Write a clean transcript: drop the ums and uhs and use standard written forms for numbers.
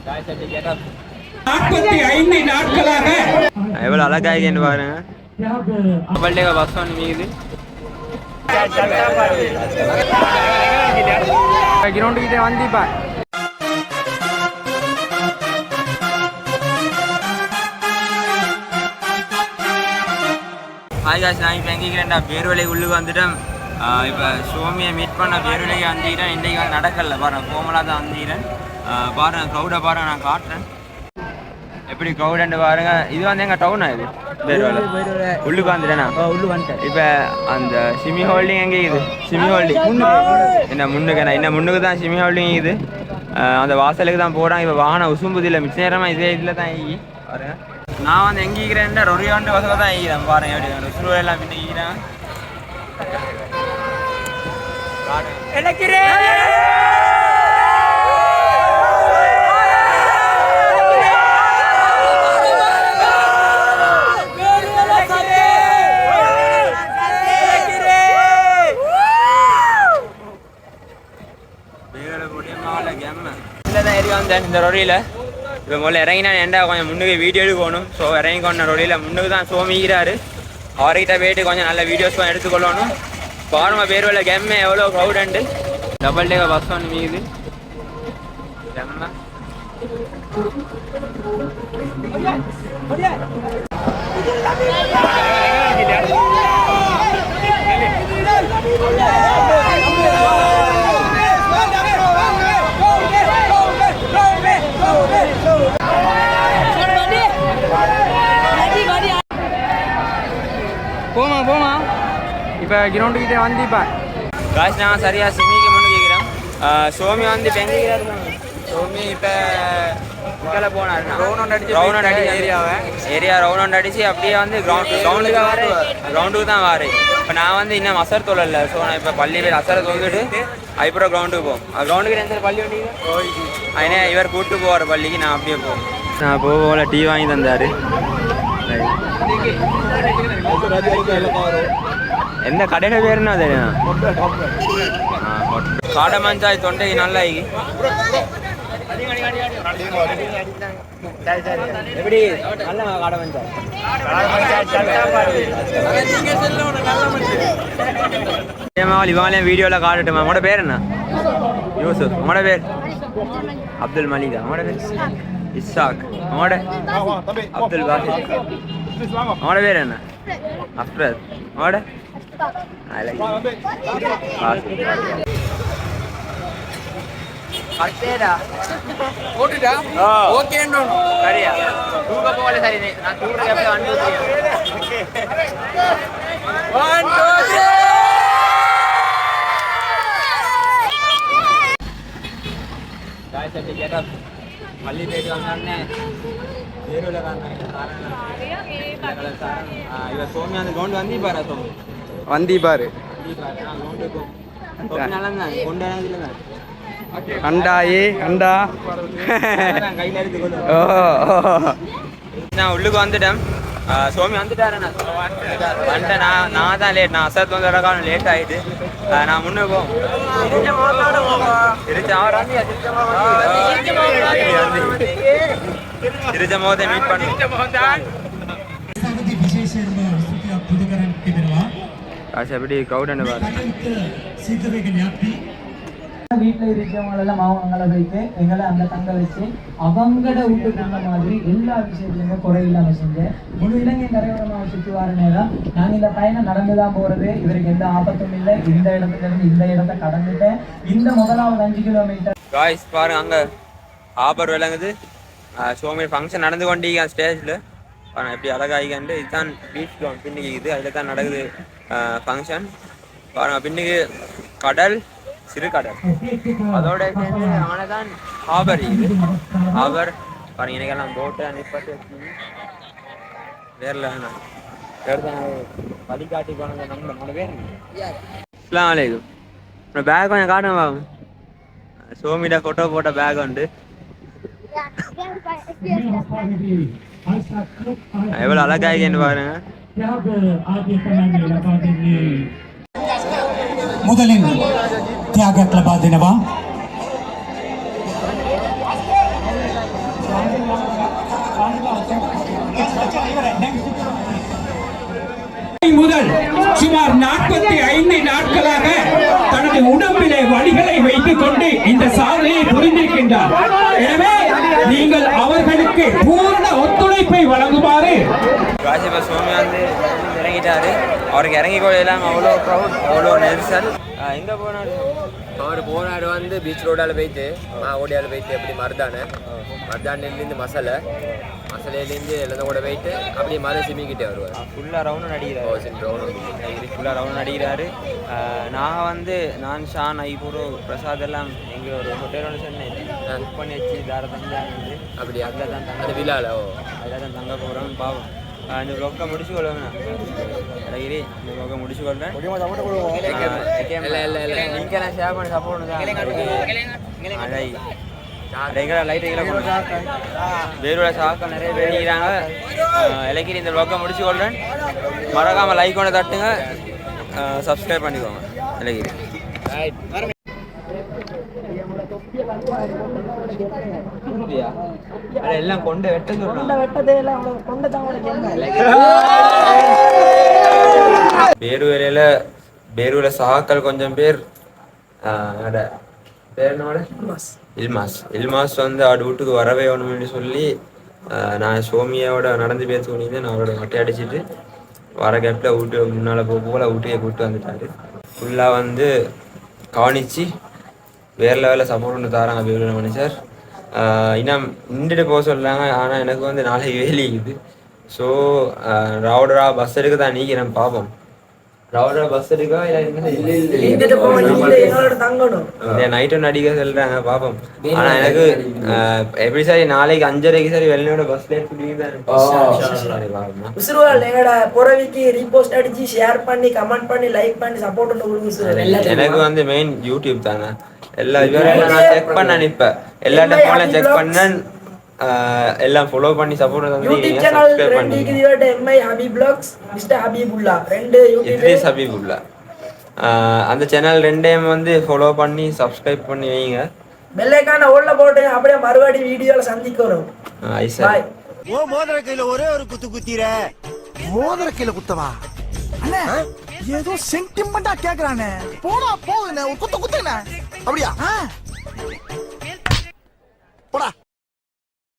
45 நாட்களாக எவ்வளவு அழகாயின்னு பாருங்க. டபுள் பஸ் ஒன்று மீது கிரவுண்டு கிட்டே வந்திப்பா. ஆகாஷ் நான் இப்போ எங்கேக்கிறேன்டா பேர்வலை உள்ளுக்கு வந்துட்டேன். இப்போ சோமியை மீட் பண்ண பேர்வலைக்கு வந்துக்கிறேன். இன்றைக்கு வந்து நடக்கல பாருங்க, கோமலா தான் வந்துக்கிறேன். பாருங்க க்ரௌடை பாருங்க, நான் காட்டுறேன் எப்படி க்ரௌடுன்னு பாருங்க. இது வந்து எங்கள் டவுனா இது பேர்வலை உள்ளுக்கு வந்துட்டேண்ணா. உள்ளு வந்துட்டேன். இப்போ அந்த சிமி ஹோல்டிங் எங்கே இது? சிமி ஹோல்டிங் என்ன முன்னுக்குண்ணா, என்ன முன்னுக்கு தான் சிமி ஹோல்டிங் இது. அந்த வாசலுக்கு தான் போகிறான். இப்போ வாகனம் உசும்புதில்லை, மிச்ச நேரமாக இதே இதில் தான் ஈகி பாருங்க. நான் வந்து எங்கே ஈக்கிறேன் ரொரியாண்டு வசதியில் தான் ஈகிறேன் பாருங்க. எப்படி ருசுரு எல்லாம் பின்ன ஈகிறேன். இந்த ரொடியில் இப்போ முதல்ல இறங்கினா ஏன்டா கொஞ்சம் முன்னுக்கு வீடியோ எடுக்கணும். ஸோ இறங்கி கொண்ட ரொடியில் முன்னுக்கு தான் சோமிக்கிறாரு. அவர்கிட்ட போயிட்டு கொஞ்சம் நல்ல வீடியோஸ் கொஞ்சம் எடுத்துக்கொள்ளணும். பாருங்க பேர்வலை கெம்மே எவ்வளோ க்ரௌடுண்டு. டபுள் டேக்கர் பஸ் ஒன்று மீது கெம்ம போமா இப்போ கிரவுண்டு கிட்டே வந்திப்பா. காசு நான் சரியாக சிமிக்கு முன்னு கேட்குறேன். சோமி வந்து இப்போ எங்கே இருக்காங்க? சோமி இப்போ இங்கே போனார் ரவுண்ட் அடிச்சு ஏரியா ரவுண்ட் அடிச்சு அப்படியே வந்து கிரவுண்டுக்கு தான் வாரு. இப்போ நான் வந்து இன்னும் அசர் தொழில்ல. ஸோ நான் இப்போ பள்ளி பேர் அசரை தொழுதுட்டு அதுக்கப்புறம் கிரவுண்டுக்கு போவோம். கிரவுண்டுக்கு எந்த பள்ளி வண்டிங்க அதனே இவர் கூப்பிட்டு போவார் பள்ளிக்கு. நான் அப்படியே போவோம். நான் போகல டீ வாங்கி தந்தார். என்ன கடையில பேருன்னா தெரியும். காடை மஞ்சாய் தொண்டைக்கு நல்லா எப்படி நல்ல காடை மஞ்சாய் இவங்களையும் வீடியோவில் காட்டுட்டுமா? உங்களோட பேர் என்ன? யூசுப். உங்களோட பேர்? அப்துல் மலிகா. உங்களோட பேர்? இஸ்ஸாக். உங்களோட? அப்துல் பாசித். உங்களோட பேர் என்ன? அஃப்ரத். உங்களோட? சரியா தூக்க போகல. சரி நான் தூக்க பள்ளி போயிட்டு வந்தோடனே பேருல இவர் சோமி அந்த கிரவுண்ட் வந்திப்பாரா? சோமி வந்திப்பாரு அண்டாயே அண்டா கையில் எடுத்துக்கொண்டு நான் உள்ளுக்கு வந்துட்டேன். சோமி வந்துட்டாரு. வந்துட்டேன். நான் தான் லேட். நான் அசத்து வந்து காலம் லேட் ஆகிட்டு நான் முன்னே போவோம். திருச்சமோதை மீட் பண்ணுவோம். எப்படி க்ரௌட் வீட்டில் இருக்கிறவங்களெல்லாம் மாவங்களை வைத்து எங்களை அங்கே தங்க வச்சு அவங்கள வீட்டுக்கு தந்த மாதிரி எல்லா விஷயத்துலையுமே குறை இல்லாமல் செஞ்சேன். முழு இலங்கை கரையோரமாக சுற்றி வர நேரம் நாங்கள் இந்த பயணம் நடந்துதான் போகிறது. இவருக்கு எந்த ஆபத்தும் இல்லை. இந்த இடத்துல இருந்து இந்த இடத்த கடந்துட்டேன். இந்த முதலாவது 5 கிலோமீட்டர் காய்ஸ் பாருங்க, அங்கே ஆபர் விளங்குது. சோமி ஃபங்க்ஷன் நடந்து கொண்டீங்க ஸ்டேஜில் பாருங்க எப்படி அழகாயிக்கண்டு. இதுதான் பீச் கிரவுண்ட் பின்னுக்கு. அதில் தான் நடக்குது ஃபங்க்ஷன். பாருங்க பின்னுக்கு கடல், சிறு கடல், அதோட சேர்ந்து அவனைதான் ஹாபர். இது ஹாபர் பாருங்க. எனக்கெல்லாம் போட்டு நிப்பாட்டு வேறல வழிகாட்டி போனது நம்மளோட பேர். அஸ்ஸலாமு அலைக்கும். பேக் கொஞ்சம் காட்டுங்க. சோமிட ஃபோட்டோ போட்ட பேக் உண்டு. எவ்வளோ அழகாயின்னு பாருங்க. முதலில் தியாக கிளப் ஆதினவா பார்த்துக் கொண்டு இந்த சாதனையை புரிந்திருக்கின்றார். எனவே நீங்கள் அவர்களுக்கு பூர்ண ஒத்துழைப்பை வழங்குமாறு காசிப சுவாமி வந்து இறங்கிட்டாரு. அவருக்கு இறங்கி கொள்ளலாம் அவ்வளோ க்ரௌட், அவ்வளோ நெரிசல். எங்கே போனாரு அவர் போனார் வந்து பீச் ரோடால் போயிட்டு ஓடியால் போயிட்டு அப்படி மருதானிலேருந்து மசாலேருந்து எல்லாம் கூட போயிட்டு அப்படியே மரம் சிமிக்கிட்டே வருவார். ஃபுல்லாக ரவுண்டு நடிக்கிறாரு. ஃபுல்லாக ரவுண்டு நடிக்கிறாரு. நாங்கள் வந்து நான் ஷான் ஐபூரோ பிரசாத் எல்லாம் எங்கள் ஒரு ஹோட்டல் ஒன்று சொன்னேன் புக் பண்ணி வச்சு தார தந்தாங்க. அப்படி அதில் தான் அந்த விழாவில் அதில் தான் தங்க போகிறோம். பாவம் இந்த ப்ளொக்கை முடிச்சு கொள்ளுங்க. அழகிரி இந்த ப்ளொக்கை முடிச்சு கொள்றேன். நீங்கெல்லாம் ஷேர் பண்ணி சப்போர்ட் தான். அழகி ரெகுலர் லைட் வேரோட சாக்கள் நிறைய பேர் இருக்கிறாங்க. இலக்கிரி இந்த ப்ளொக்கை முடிச்சு கொள்றேன். மறக்காமல் லைக் ஒன்று தட்டுங்க, சப்ஸ்கிரைப் பண்ணிக்கோங்க. இலக்கிரி எல்லாம் கொண்டு வெட்ட பேருவேல சாக்கள் கொஞ்சம் பேர். இல்மாஸ் வந்து அவட வீட்டுக்கு வரவே வேணும்னு சொல்லி நான் சோமியாவோட நடந்து பேச வேண்டியது நான் அவரோட மொட்டை அடிச்சுட்டு வர கேப்பில் வீட்டு முன்னால் போல வீட்டுக்கே கூப்பிட்டு வந்துட்டாரு. ஃபுல்லாக வந்து கவனித்து வேறு லெவலில் சப்போர்ட் ஒன்று தராங்க பேருவேல மனுஷர். இன்னும் நின்றுட்டு போக சொல்கிறாங்க. ஆனால் எனக்கு வந்து நாளைக்கு வேலி இருக்குது. ஸோ ரவுடரா பஸ் எடுக்க தான் நீக்கிறேன். பார்ப்போம் ரவுடரா பஸ் எடுக்கா இல்லை நைட்டு ஒன்று அடிக்க சொல்கிறாங்க. பார்ப்போம். ஆனால் எனக்கு எப்படி சரி நாளைக்கு 5:30க்கு சரி வெளியோட பஸ்ல எனக்கு வந்து மெயின் யூடியூப் தானே. எல்லா விவரங்களும் நான் செக் பண்ண நிற்பேன். எல்லா டெஃபோன்லையும் செக் பண்ணேன். எல்லாம் ஃபாலோ பண்ணி சப்போர்ட் தந்தீங்க. சப்ஸ்கிரைப் பண்ணி இத்ரிஸ் ஹபீபுல்லா அந்த சேனல் ரெண்டையும் வந்து ஃபாலோ பண்ணி சப்ஸ்கிரைப் பண்ணி வைங்க. பெல் ஐகானை ஓல்ல போட்டு அப்படியே மறுபடி வீடியோல சந்திக்கிறோம். ஐசா ஓ மோதிர கையில ஒரே ஒரு குத்து குத்திர மோதிர கையில குத்தவா அண்ணே ஏதோ சென்டிமெண்டா கேக்குறானே போடா போகுதுண்ணே ஒரு குத்து குத்துண்ணே அப்படியா